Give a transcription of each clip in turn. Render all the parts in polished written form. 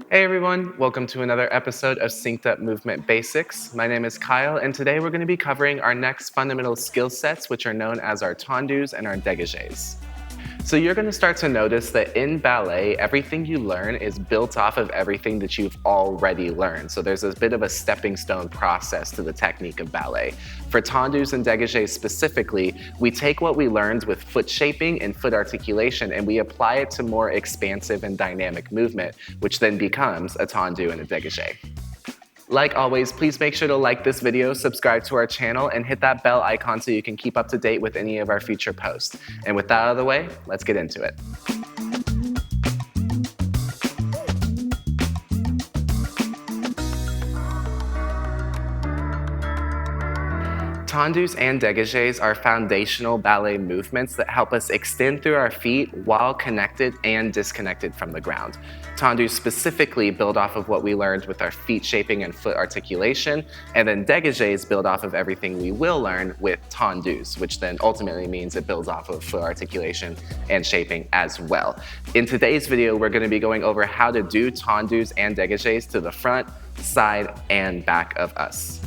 Hey everyone, welcome to another episode of Synced Up Movement Basics. My name is Kyle, and today we're going to be covering our next fundamental skill sets, which are known as our tendus and our dégagés. So you're going to start to notice that in ballet, everything you learn is built off of everything that you've already learned. So there's a bit of a stepping stone process to the technique of ballet. For tendus and dégagés specifically, we take what we learned with foot shaping and foot articulation and we apply it to more expansive and dynamic movement, which then becomes a tendu and a dégagé. Like always, please make sure to like this video, subscribe to our channel, and hit that bell icon so you can keep up to date with any of our future posts. And with that out of the way, let's get into it. Tendus and dégagés are foundational ballet movements that help us extend through our feet while connected and disconnected from the ground. Tendus specifically build off of what we learned with our feet shaping and foot articulation, and then dégagés build off of everything we will learn with tendus, which then ultimately means it builds off of foot articulation and shaping as well. In today's video, we're going to be going over how to do tendus and dégagés to the front, side, and back of us.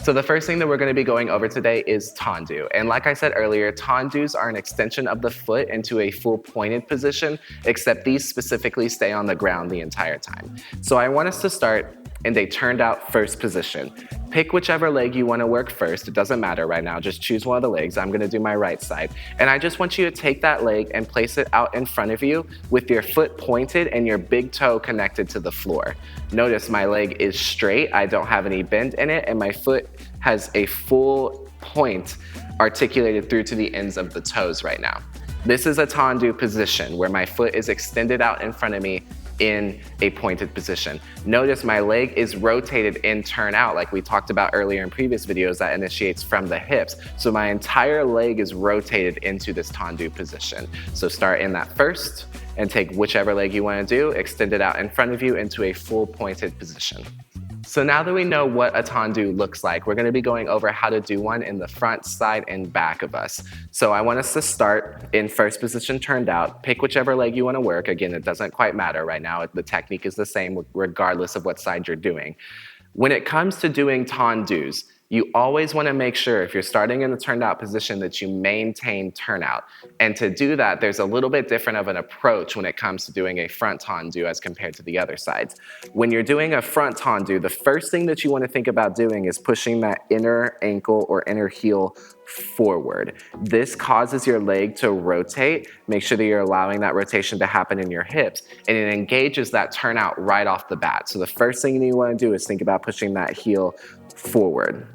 So the first thing that we're going to be going over today is tendu. And like I said earlier, tendus are an extension of the foot into a full pointed position, except these specifically stay on the ground the entire time. So I want us to start in a turned out first position. Pick whichever leg you want to work first. It doesn't matter right now. Just choose one of the legs. I'm going to do my right side. And I just want you to take that leg and place it out in front of you with your foot pointed and your big toe connected to the floor. Notice my leg is straight. I don't have any bend in it, and my foot has a full point articulated through to the ends of the toes right now. This is a tendu position where my foot is extended out in front of me in a pointed position. Notice my leg is rotated in turn out like we talked about earlier in previous videos that initiates from the hips. So my entire leg is rotated into this tendu position. So start in that first and take whichever leg you want to do, extend it out in front of you into a full pointed position. So now that we know what a tendu looks like, we're going to be going over how to do one in the front, side, and back of us. So I want us to start in first position turned out. Pick whichever leg you want to work. Again, it doesn't quite matter right now. The technique is the same regardless of what side you're doing. When it comes to doing tendus, you always want to make sure if you're starting in the turned out position that you maintain turnout. And to do that, there's a little bit different of an approach when it comes to doing a front tendu as compared to the other sides. When you're doing a front tendu, the first thing that you want to think about doing is pushing that inner ankle or inner heel forward. This causes your leg to rotate. Make sure that you're allowing that rotation to happen in your hips, and it engages that turnout right off the bat. So the first thing you want to do is think about pushing that heel forward.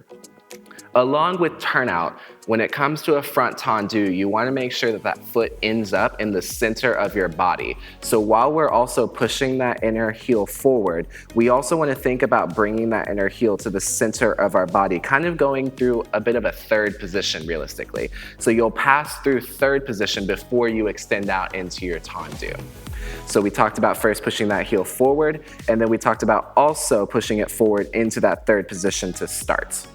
Along with turnout, when it comes to a front tendu, you want to make sure that that foot ends up in the center of your body. So while we're also pushing that inner heel forward, we also want to think about bringing that inner heel to the center of our body, kind of going through a bit of a third position realistically. So you'll pass through third position before you extend out into your tendu. So we talked about first pushing that heel forward, and then we talked about also pushing it forward into that third position to start.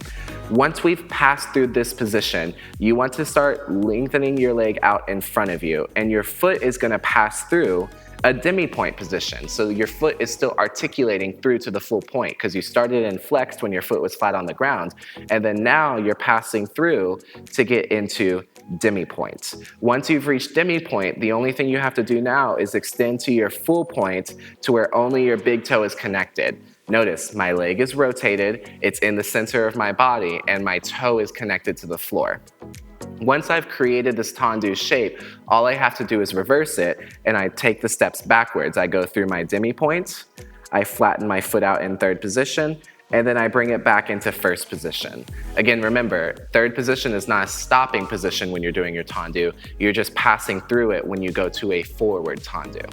Once we've passed through this position, you want to start lengthening your leg out in front of you, and your foot is going to pass through a demi-point position. So your foot is still articulating through to the full point because you started in flexed when your foot was flat on the ground, and then now you're passing through to get into demi-point. Once you've reached demi-point, the only thing you have to do now is extend to your full point to where only your big toe is connected. Notice my leg is rotated, it's in the center of my body, and my toe is connected to the floor. Once I've created this tendu shape, all I have to do is reverse it, and I take the steps backwards. I go through my demi-point, I flatten my foot out in third position, and then I bring it back into first position. Again, remember, third position is not a stopping position when you're doing your tendu. You're just passing through it when you go to a forward tendu.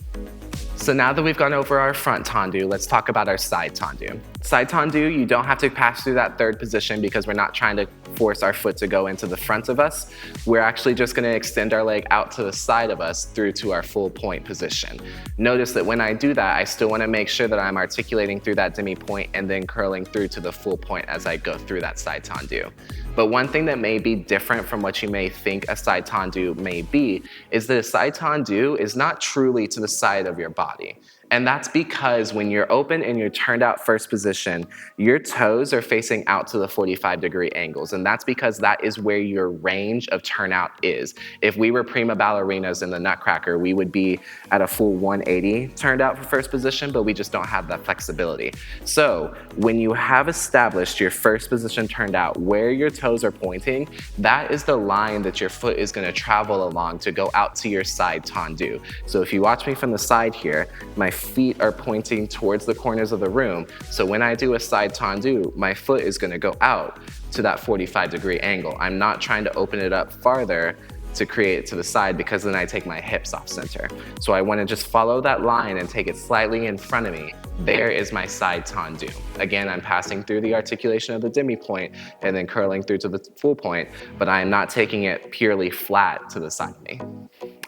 So now that we've gone over our front tendu, let's talk about our side tendu. Side tendu, you don't have to pass through that third position because we're not trying to force our foot to go into the front of us. We're actually just going to extend our leg out to the side of us through to our full point position. Notice that when I do that, I still want to make sure that I'm articulating through that demi point and then curling through to the full point as I go through that side tendu. But one thing that may be different from what you may think a side tendu may be is that a side tendu is not truly to the side of your body. And that's because when you're open and you're turned out first position, your toes are facing out to the 45-degree angles. And that's because that is where your range of turnout is. If we were prima ballerinas in the Nutcracker, we would be at a full 180 turned out for first position, but we just don't have that flexibility. So when you have established your first position turned out, where your toes are pointing, that is the line that your foot is going to travel along to go out to your side tendu. So if you watch me from the side here, my feet are pointing towards the corners of the room. So when I do a side tendu, my foot is going to go out to that 45-degree angle. I'm not trying to open it up farther to create it to the side, because then I take my hips off center. So I want to just follow that line and take it slightly in front of me. There is my side tendu. Again, I'm passing through the articulation of the demi point and then curling through to the full point, but I am not taking it purely flat to the side of me.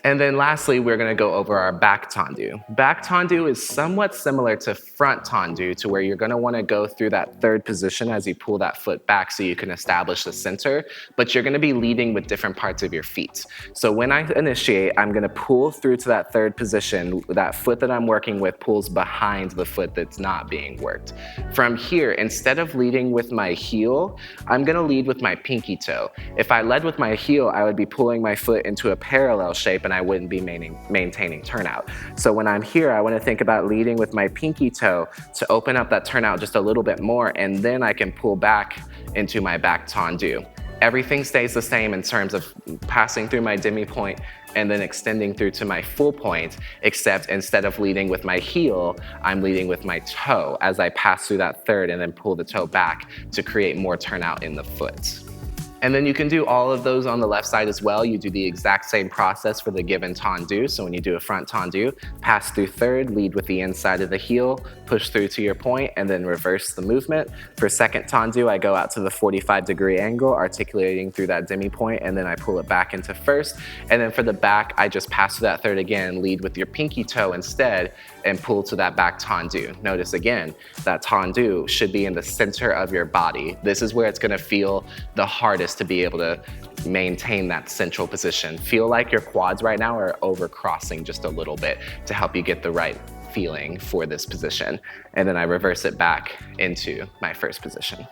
And then lastly, we're going to go over our back tendu. Back tendu is somewhat similar to front tendu, to where you're going to want to go through that third position as you pull that foot back so you can establish the center, but you're going to be leading with different parts of your feet. So when I initiate, I'm going to pull through to that third position. That foot that I'm working with pulls behind the foot that's not being worked. From here, instead of leading with my heel, I'm going to lead with my pinky toe. If I led with my heel, I would be pulling my foot into a parallel shape and I wouldn't be maintaining turnout. So when I'm here, I want to think about leading with my pinky toe to open up that turnout just a little bit more, and then I can pull back into my back tendu. Everything stays the same in terms of passing through my demi point and then extending through to my full point, except instead of leading with my heel, I'm leading with my toe as I pass through that third and then pull the toe back to create more turnout in the foot. And then you can do all of those on the left side as well. You do the exact same process for the given tendu. So when you do a front tendu, pass through third, lead with the inside of the heel, push through to your point, and then reverse the movement. For second tendu, I go out to the 45-degree angle, articulating through that demi point, and then I pull it back into first. And then for the back, I just pass through that third again, lead with your pinky toe instead, and pull to that back tendu. Notice again, that tendu should be in the center of your body. This is where it's gonna feel the hardest to be able to maintain that central position. Feel like your quads right now are over crossing just a little bit to help you get the right feeling for this position. And then I reverse it back into my first position.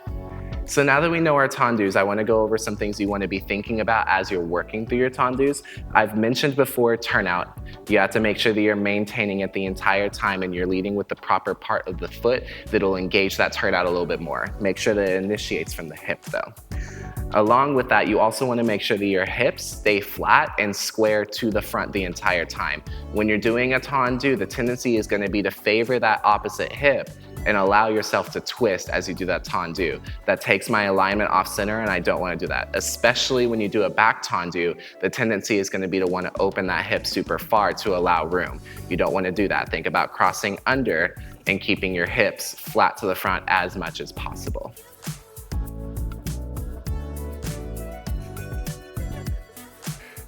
So now that we know our tendus, I want to go over some things you want to be thinking about as you're working through your tendus. I've mentioned before turnout. You have to make sure that you're maintaining it the entire time and you're leading with the proper part of the foot that'll engage that turnout a little bit more. Make sure that it initiates from the hip though. Along with that, you also want to make sure that your hips stay flat and square to the front the entire time. When you're doing a tendu, the tendency is going to be to favor that opposite hip and allow yourself to twist as you do that tendu. That takes my alignment off center, and I don't want to do that. Especially when you do a back tendu, the tendency is going to be to want to open that hip super far to allow room. You don't want to do that. Think about crossing under and keeping your hips flat to the front as much as possible.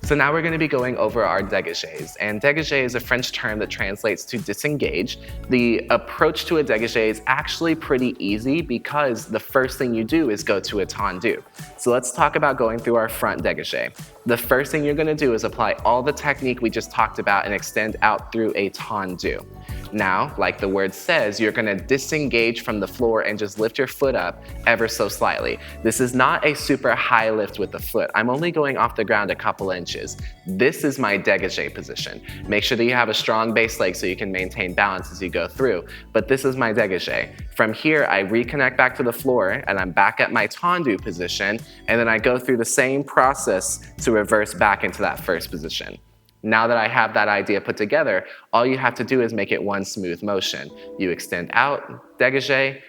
So now we're going to be going over our dégagés. And dégagé is a French term that translates to disengage. The approach to a dégagé is actually pretty easy because the first thing you do is go to a tendu. So let's talk about going through our front dégagé. The first thing you're going to do is apply all the technique we just talked about and extend out through a tendu. Now, like the word says, you're going to disengage from the floor and just lift your foot up ever so slightly. This is not a super high lift with the foot. I'm only going off the ground a couple inches. This is my dégagé position. Make sure that you have a strong base leg so you can maintain balance as you go through. But this is my dégagé. From here, I reconnect back to the floor and I'm back at my tendu position. And then I go through the same process to reverse back into that first position. Now that I have that idea put together, all you have to do is make it one smooth motion. You extend out, dégagé,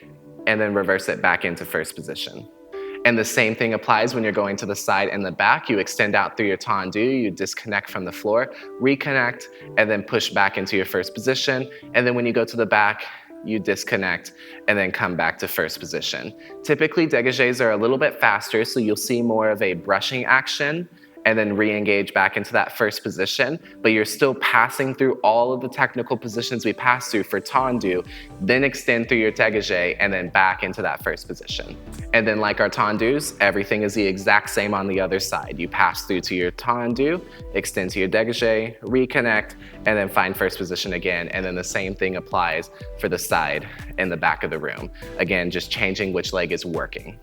and then reverse it back into first position. And the same thing applies when you're going to the side and the back. You extend out through your tendu, you disconnect from the floor, reconnect, and then push back into your first position. And then when you go to the back, you disconnect and then come back to first position. Typically, dégagés are a little bit faster, so you'll see more of a brushing action and then re-engage back into that first position, but you're still passing through all of the technical positions we passed through for tendu, then extend through your dégagé and then back into that first position. And then like our tendus, everything is the exact same on the other side. You pass through to your tendu, extend to your dégagé, reconnect, and then find first position again. And then the same thing applies for the side and the back of the room. Again, just changing which leg is working.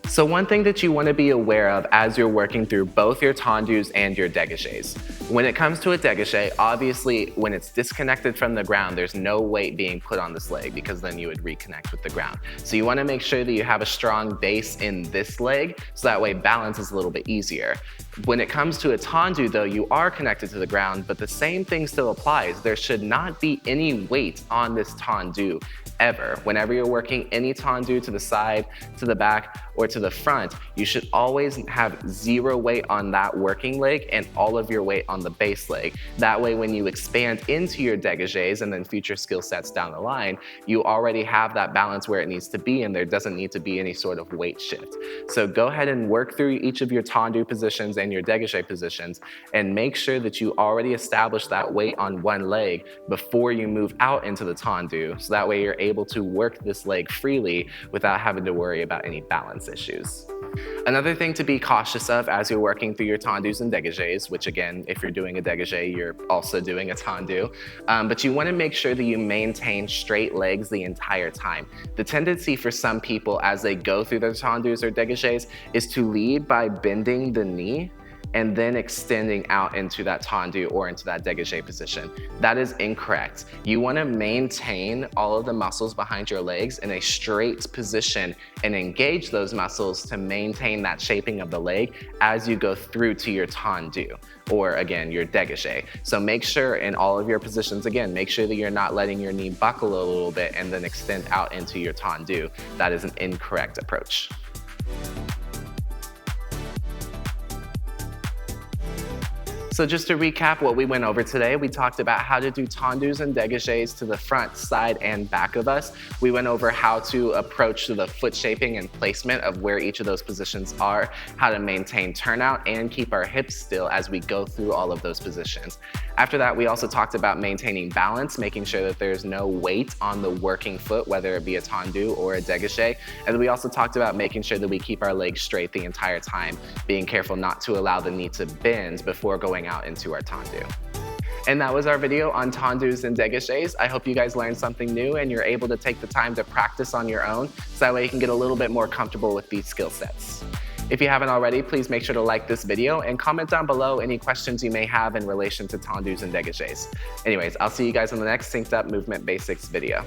So one thing that you want to be aware of as you're working through both your tendus and your dégagés. When it comes to a dégagé, obviously when it's disconnected from the ground, there's no weight being put on this leg because then you would reconnect with the ground. So you want to make sure that you have a strong base in this leg so that way balance is a little bit easier. When it comes to a tendu though, you are connected to the ground, but the same thing still applies. There should not be any weight on this tendu ever. Whenever you're working any tendu to the side, to the back, or to the front, you should always have zero weight on that working leg and all of your weight on the base leg. That way, when you expand into your dégagés and then future skill sets down the line, you already have that balance where it needs to be and there doesn't need to be any sort of weight shift. So go ahead and work through each of your tendu positions and your dégagé positions and make sure that you already establish that weight on one leg before you move out into the tendu. So that way you're able to work this leg freely without having to worry about any balance issues. Another thing to be cautious of as you're working through your tendus and dégagés, which again, if you're doing a dégagé, you're also doing a tendu, but you want to make sure that you maintain straight legs the entire time. The tendency for some people as they go through their tendus or dégagés is to lead by bending the knee and then extending out into that tendu or into that dégagé position. That is incorrect. You want to maintain all of the muscles behind your legs in a straight position and engage those muscles to maintain that shaping of the leg as you go through to your tendu or again, your dégagé. So make sure in all of your positions, again, make sure that you're not letting your knee buckle a little bit and then extend out into your tendu. That is an incorrect approach. So just to recap what we went over today, we talked about how to do tendus and dégagés to the front, side, and back of us. We went over how to approach the foot shaping and placement of where each of those positions are, how to maintain turnout and keep our hips still as we go through all of those positions. After that, we also talked about maintaining balance, making sure that there's no weight on the working foot, whether it be a tendu or a dégagé. And we also talked about making sure that we keep our legs straight the entire time, being careful not to allow the knee to bend before going out into our tendu. And that was our video on tendus and dégagés. I hope you guys learned something new and you're able to take the time to practice on your own so that way you can get a little bit more comfortable with these skill sets. If you haven't already, please make sure to like this video and comment down below any questions you may have in relation to tendus and dégagés. Anyways, I'll see you guys in the next Synced Up Movement Basics video.